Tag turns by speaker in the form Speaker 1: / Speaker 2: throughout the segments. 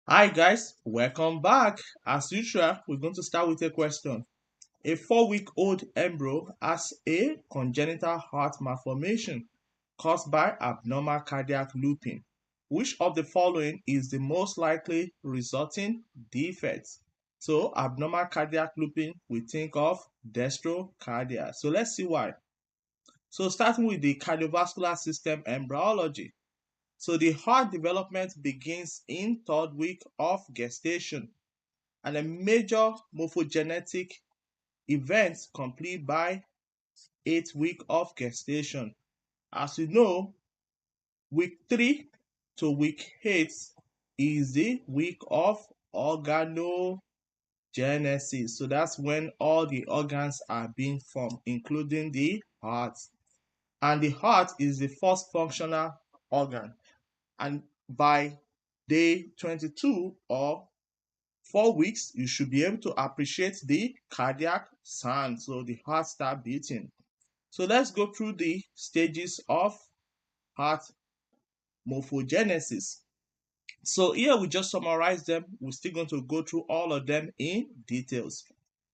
Speaker 1: Hi guys, welcome back. As usual, we're going to start with a question. A 4-week-old embryo has a congenital heart malformation caused by abnormal cardiac looping. Which of the following is the most likely resulting defect? So, abnormal cardiac looping, we think of dextrocardia. So, let's see why. So, starting with the cardiovascular system embryology. So the heart development begins in third week of gestation, and a major morphogenetic event complete by 8th week of gestation. As you know, week 3 to week 8 is the week of organogenesis. So that's when all the organs are being formed, including the heart. And the heart is the first functional organ. And by day 22 or 4 weeks, you should be able to appreciate the cardiac sound. So the heart start beating. So let's go through the stages of heart morphogenesis. So here we just summarize them. We're still going to go through all of them in details.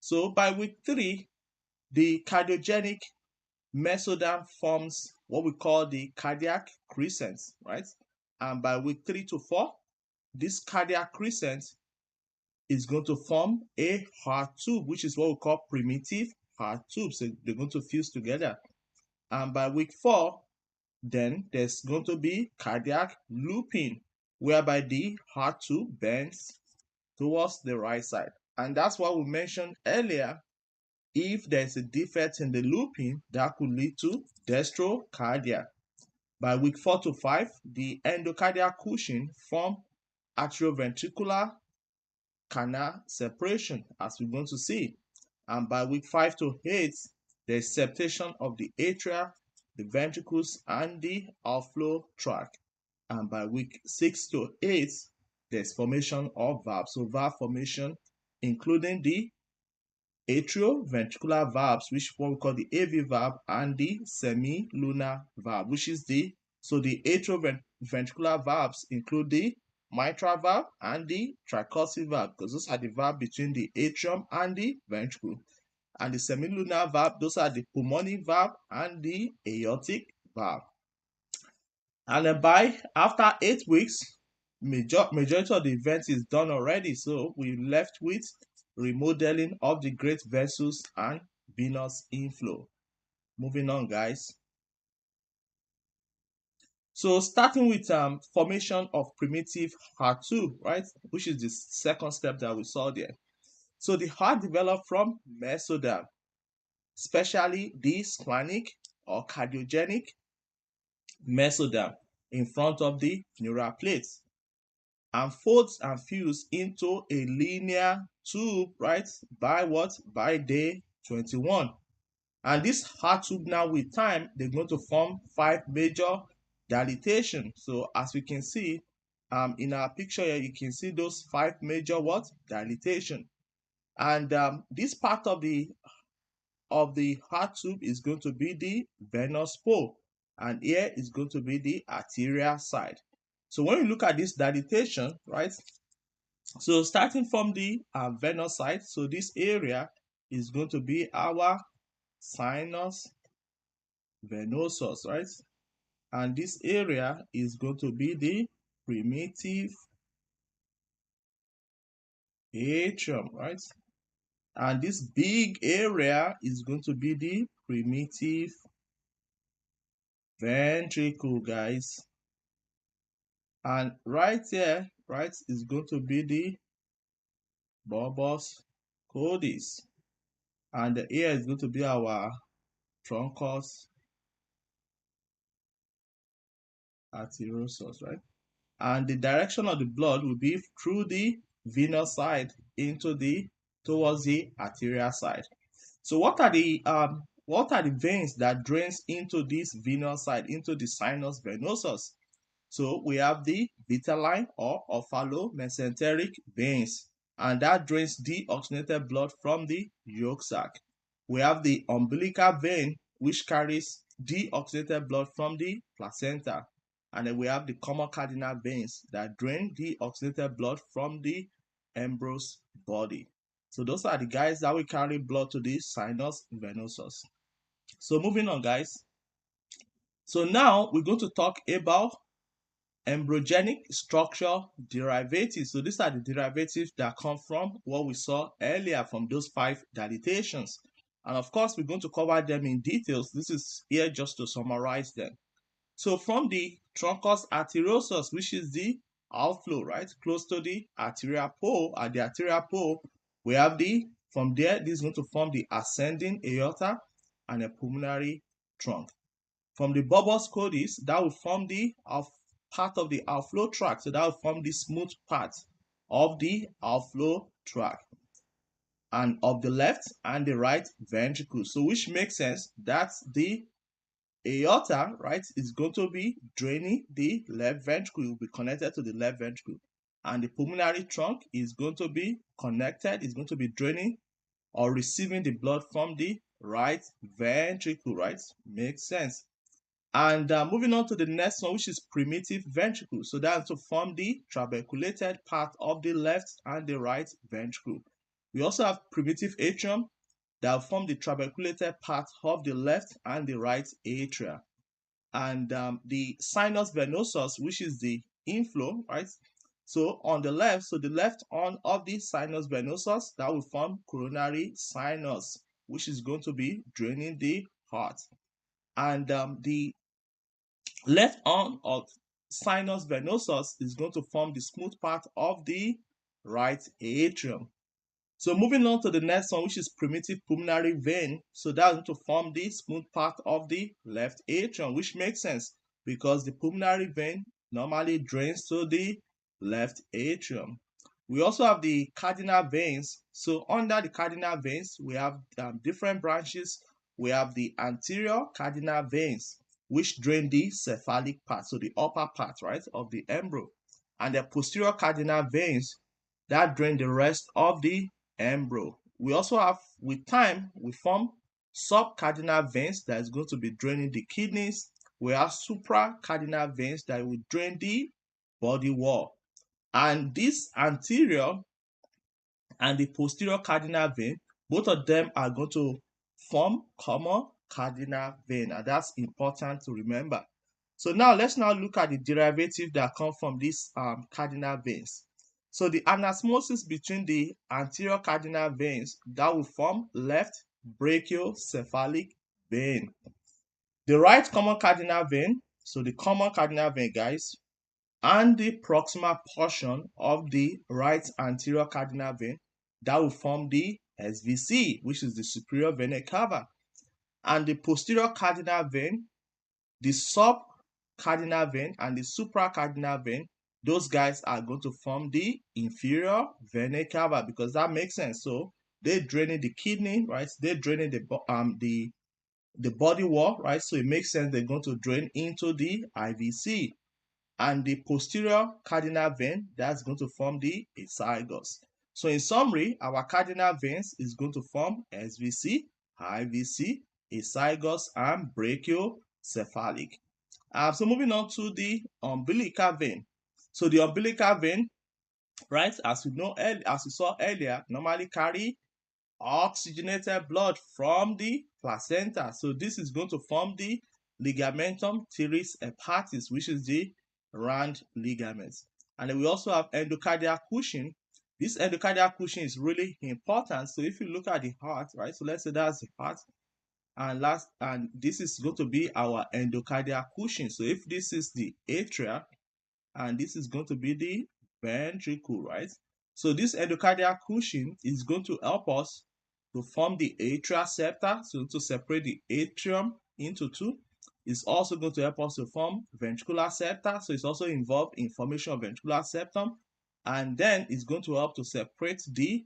Speaker 1: So by week 3, the cardiogenic mesoderm forms what we call the cardiac crescent, right? And by week 3 to 4, this cardiac crescent is going to form a heart tube, which is what we call primitive heart tube. So they're going to fuse together. And by week 4, then there's going to be cardiac looping, whereby the heart tube bends towards the right side. And that's what we mentioned earlier. If there's a defect in the looping, that could lead to dextrocardia. By week 4 to 5, the endocardial cushion form atrioventricular canal separation, as we're going to see. And by week 5 to 8, there's septation of the atria, the ventricles, and the outflow tract. And by week 6 to 8, there's formation of valves. So valve formation, including the atrioventricular valves, which is what we call the AV valve, and the semilunar valve, which is the atrioventricular valves include the mitral valve and the tricuspid valve, because those are the valve between the atrium and the ventricle. And the semilunar valve, those are the pulmonary valve and the aortic valve. And then by after 8 weeks, majority of the event is done already. So we left with remodeling of the great vessels and venous inflow. Moving on, guys. So starting with formation of primitive heart tube, right, which is the second step that we saw there. So the heart developed from mesoderm, especially the splenic or cardiogenic mesoderm in front of the neural plates, and folds and fuse into a linear tube, right, by what? By day 21. And this heart tube now with time, they're going to form 5 major dilatation. So as we can see in our picture here, you can see those 5 major what? Dilatation. And this part of the heart tube is going to be the venous pole, and here is going to be the arterial side. So when you look at this dilatation, right, so starting from the venous side, so this area is going to be our sinus venosus, right, and this area is going to be the primitive atrium, right, and this big area is going to be the primitive ventricle, guys. And right here, right, is going to be the bulbus cordis. And here is going to be our truncus arteriosus, right? And the direction of the blood will be through the venous side into the towards the arterial side. So what are the veins that drains into this venous side, into the sinus venosus? So we have the vitelline or ophalomesenteric veins, and that drains deoxygenated blood from the yolk sac. We have the umbilical vein, which carries deoxygenated blood from the placenta. And then we have the common cardinal veins that drain the oxygenated blood from the embryos body. So those are the guys that will carry blood to the sinus venosus. So moving on, guys. So now we're going to talk about embryogenic structure derivatives. So these are the derivatives that come from what we saw earlier from those 5 dilatations. And of course, we're going to cover them in details. This is here just to summarize them. So from the Truncus arteriosus, which is the outflow, right, close to the arterial pole, at the arterial pole, we have from there, this is going to form the ascending aorta and a pulmonary trunk. From the bulbus cordis, that will form the part of the outflow tract. So that will form the smooth part of the outflow tract and of the left and the right ventricle. So which makes sense that the aorta, right, is going to be draining the left ventricle. It will be connected to the left ventricle. And the pulmonary trunk is going to be connected, is going to be draining or receiving the blood from the right ventricle, right? Makes sense. And moving on to the next one, which is primitive ventricle. So that's to form the trabeculated part of the left and the right ventricle. We also have primitive atrium that will form the trabeculated part of the left and the right atria. And the sinus venosus, which is the inflow, right? So on the left, so the left arm of the sinus venosus, that will form coronary sinus, which is going to be draining the heart. And the left arm of sinus venosus is going to form the smooth part of the right atrium. So moving on to the next one, which is primitive pulmonary vein. So that's going to form the smooth part of the left atrium, which makes sense because the pulmonary vein normally drains to the left atrium. We also have the cardinal veins. So under the cardinal veins, we have different branches. We have the anterior cardinal veins, which drain the cephalic part, so the upper part, right, of the embryo. And the posterior cardinal veins that drain the rest of the embryo. We also have, with time, we form subcardinal veins that is going to be draining the kidneys. We have supracardinal veins that will drain the body wall. And this anterior and the posterior cardinal vein, both of them are going to form common cardinal vein, and that's important to remember. So now let's look at the derivative that come from these cardinal veins. So the anastomosis between the anterior cardinal veins, that will form left brachiocephalic vein. The right common cardinal vein, so the common cardinal vein, guys, and the proximal portion of the right anterior cardinal vein, that will form the SVC, which is the superior vena cava. And the posterior cardinal vein, the subcardinal vein, and the supracardinal vein, those guys are going to form the inferior vena cava because that makes sense. So they're draining the kidney, right? They're draining the body wall, right? So it makes sense they're going to drain into the IVC. And the posterior cardinal vein, that's going to form the esophagus. So in summary, our cardinal veins is going to form SVC, IVC, esophagus, and brachiocephalic. So moving on to the umbilical vein. So the umbilical vein, right, as we saw earlier, normally carry oxygenated blood from the placenta. So this is going to form the ligamentum teres hepatis, which is the round ligament. And then we also have endocardial cushion. This endocardial cushion is really important. So if you look at the heart, right, so let's say that's the heart, and this is going to be our endocardial cushion. So if this is the atria, and this is going to be the ventricle, right? So this endocardial cushion is going to help us to form the atrial septa, so to separate the atrium into two. It's also going to help us to form ventricular septa, so it's also involved in formation of ventricular septum, and then it's going to help to separate the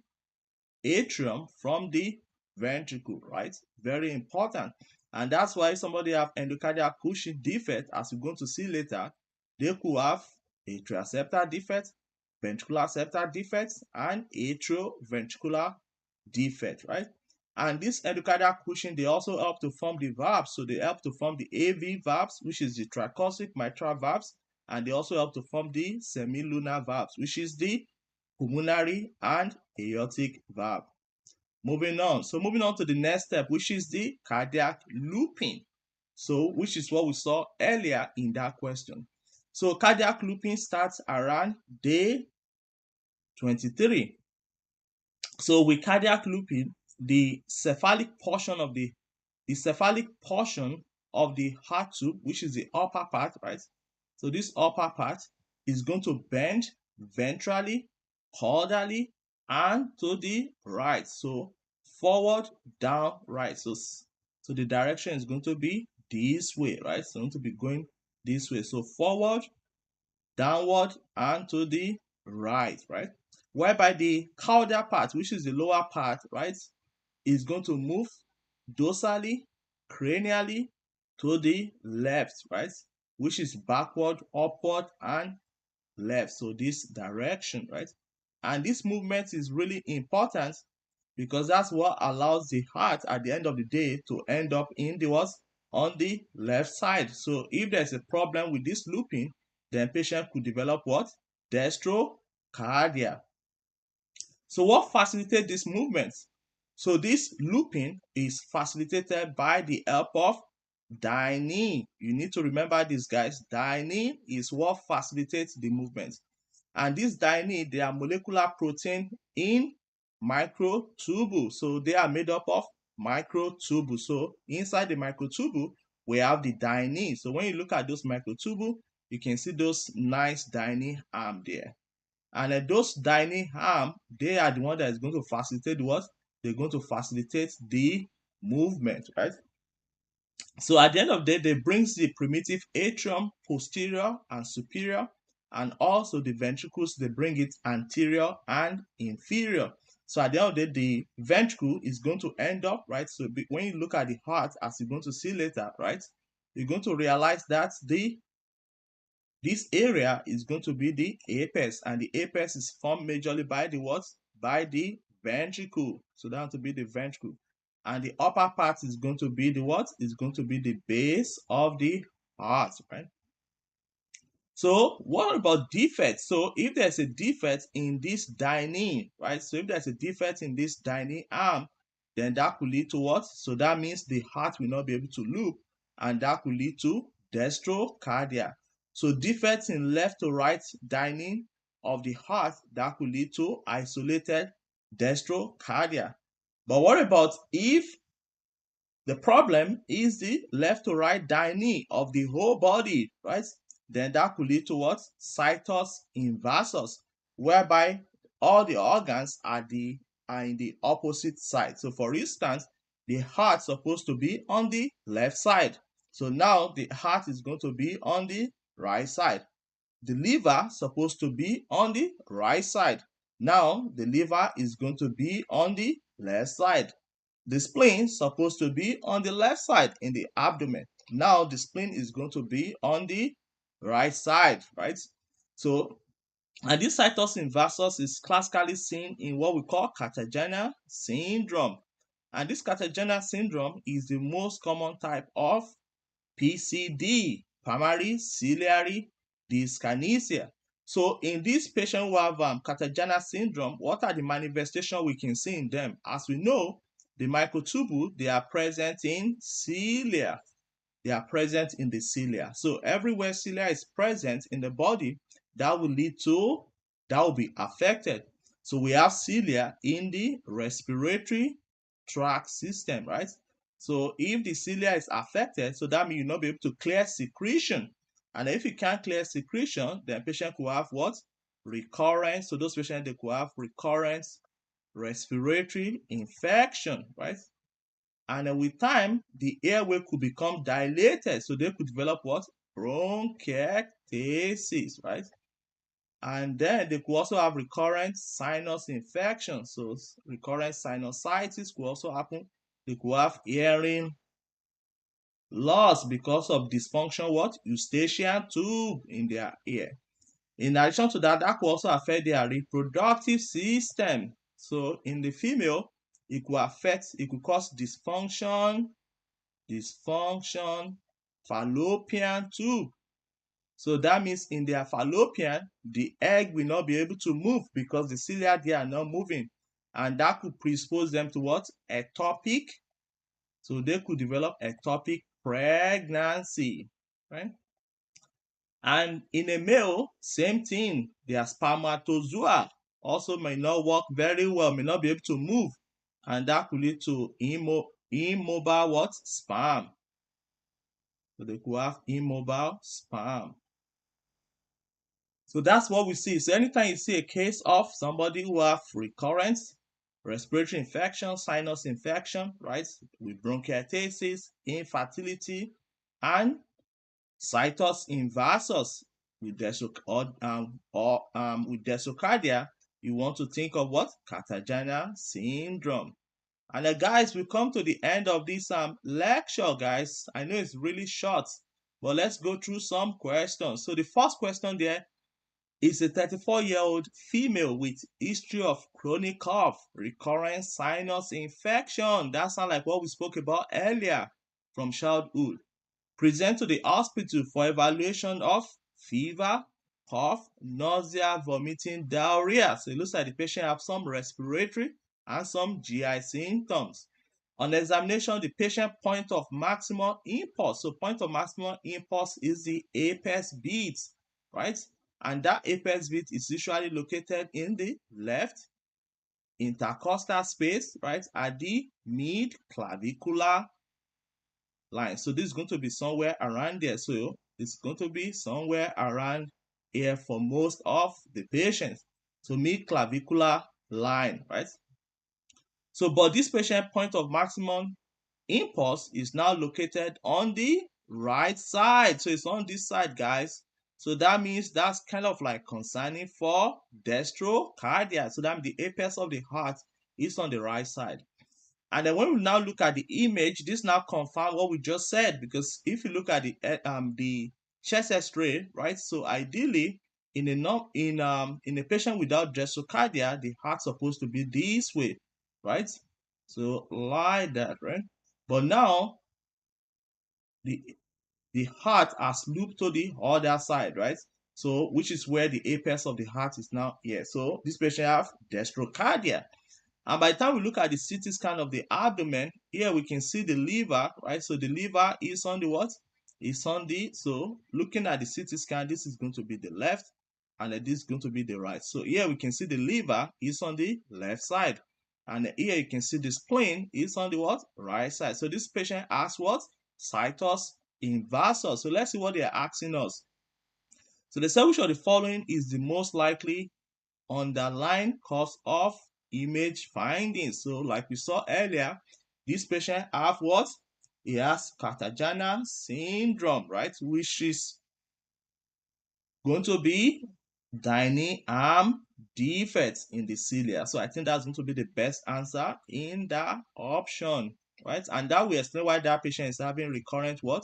Speaker 1: atrium from the ventricle, right? Very important. And that's why somebody have endocardial cushion defect, as we're going to see later, they could have atrial septal defect, ventricular septal defects, and atrioventricular defect, right? And this endocardial cushion, they also help to form the valves. So they help to form the AV valves, which is the tricuspid mitral valves, and they also help to form the semilunar valves, which is the pulmonary and aortic valve. Moving on. So moving on to the next step, which is the cardiac looping. So which is what we saw earlier in that question. So cardiac looping starts around day 23. So with cardiac looping, the cephalic portion of the heart tube, which is the upper part, right? So this upper part is going to bend ventrally, caudally, and to the right. So forward, down, right. So the direction is going to be this way, right? So going to be going this way. So forward, downward, and to the right, right? Whereby the caudal part, which is the lower part, right, is going to move dorsally, cranially to the left, right, which is backward, upward, and left. So this direction, right? And this movement is really important because that's what allows the heart at the end of the day to end up in the what? On the left side. So if there's a problem with this looping, then patient could develop what? Dextrocardia. So what facilitates this movement? So this looping is facilitated by the help of dynein. You need to remember this, guys. Dynein is what facilitates the movement. And this dynein, they are molecular protein in microtubule. So they are made up of microtubule. So inside the microtubule, we have the dynein. So when you look at those microtubule, you can see those nice dynein arm there. And those dynein arm, they are the one that is going to facilitate what? They're going to facilitate the movement, right? So at the end of the day, they brings the primitive atrium posterior and superior, and also the ventricles, they bring it anterior and inferior. So at the end of the day, the ventricle is going to end up, right? So when you look at the heart, as you're going to see later, right, you're going to realize that this area is going to be the apex, and the apex is formed majorly by the what? By the ventricle. So that to be the ventricle. And the upper part is going to be the what? Is going to be the base of the heart, right? So what about defects? So if there's a defect in this dynein, right? So if there's a defect in this dynein arm, then that could lead to what? So that means the heart will not be able to loop, and that could lead to dextrocardia. So defects in left to right dynein of the heart, that could lead to isolated dextrocardia. But what about if the problem is the left to right dynein of the whole body, right? Then that could lead to what? Situs inversus, whereby all the organs are in the opposite side. So for instance, the heart is supposed to be on the left side. So now the heart is going to be on the right side. The liver is supposed to be on the right side. Now the liver is going to be on the left side. The spleen is supposed to be on the left side in the abdomen. Now the spleen is going to be on the right side, right? So, and this situs inversus is classically seen in what we call Kartagener syndrome. And this Kartagener syndrome is the most common type of PCD, primary ciliary dyskinesia. So in this patient who have Kartagener syndrome, what are the manifestations we can see in them? As we know, the microtubule, they are present in cilia. They are present in the cilia. So everywhere cilia is present in the body, that will be affected. So we have cilia in the respiratory tract system, right? So if the cilia is affected, so that means you'll not be able to clear secretion. And if you can't clear secretion, then patient could have what? Recurrent. So those patients, they could have recurrent respiratory infection, right? And with time, the airway could become dilated. So they could develop what? Bronchiectasis, right? And then they could also have recurrent sinus infection. So recurrent sinusitis could also happen. They could have hearing loss because of dysfunction, what? Eustachian tube in their ear. In addition to that, that could also affect their reproductive system. So in the female, It could affect, it could cause dysfunction, fallopian tube. So that means in their fallopian, the egg will not be able to move because the cilia there are not moving. And that could predispose them to what? Ectopic. So they could develop ectopic pregnancy, right? And in a male, same thing. Their spermatozoa also may not work very well, may not be able to move. And that could lead to immobile what? Sperm. So they could have immobile sperm. So that's what we see. So anytime you see a case of somebody who have recurrent respiratory infection, sinus infection, right, with bronchiectasis, infertility, and Situs inversus with Dextrocardia, you want to think of what? Kartagener Syndrome. And guys, we come to the end of this lecture, guys. I know it's really short, but let's go through some questions. So the first question there is a 34-year-old female with history of chronic cough, recurrent sinus infection. That sounds like what we spoke about earlier from childhood. Present to the hospital for evaluation of fever, cough, nausea, vomiting, diarrhea. So it looks like the patient has some respiratory and some GI symptoms. On examination, the patient point of maximum impulse. So point of maximum impulse is the apex beat, right? And that apex beat is usually located in the left intercostal space, right, at the mid-clavicular line. So this is going to be somewhere around there. So it's going to be somewhere around here for most of the patients. So mid-clavicular line, right? So, but this patient point of maximum impulse is now located on the right side. So it's on this side, guys. So that means that's kind of like concerning for dextrocardia. So that means the apex of the heart is on the right side. And then when we now look at the image, this now confirms what we just said, because if you look at the chest X-ray, right? So ideally, in a patient without dextrocardia, the heart's supposed to be this way, right? So like that, right? But now the heart has looped to the other side, right? So which is where the apex of the heart is now here. So this patient have dextrocardia. And by the time we look at the CT scan of the abdomen, here we can see the liver, right? So the liver is on the what? It's on the, so looking at the CT scan, this is going to be the left, and this is going to be the right. So here we can see the liver is on the left side. And here you can see the spleen is on the what? Right side. So this patient has what? Situs inversus. So let's see what they are asking us. So they say which of the following is the most likely underlying cause of image findings. So like we saw earlier, this patient have what? He has Kartagener syndrome, right? Which is going to be dining arm defects in the cilia. So I think that's going to be the best answer in that option, right? And that will explain why that patient is having recurrent what?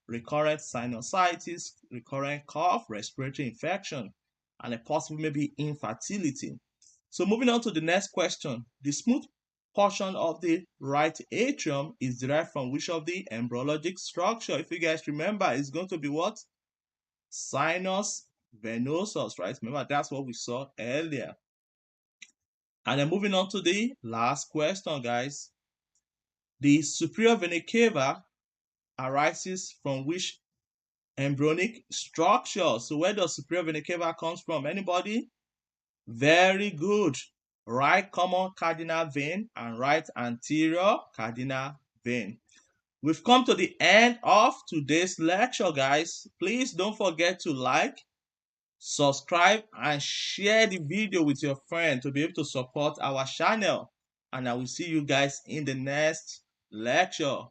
Speaker 1: Recurrent sinusitis, recurrent cough, respiratory infection, and a possible maybe infertility. So moving on to the next question. The smooth portion of the right atrium is derived from which of the embryologic structure? If you guys remember, it's going to be what? Sinus venosus, right? Remember, that's what we saw earlier. And then moving on to the last question, guys. The superior vena cava arises from which embryonic structure? So where does superior vena cava comes from? Anybody? Very good. Right common cardinal vein and right anterior cardinal vein. We've come to the end of today's lecture, guys. Please don't forget to like, subscribe, and share the video with your friend to be able to support our channel. And I will see you guys in the next lecture.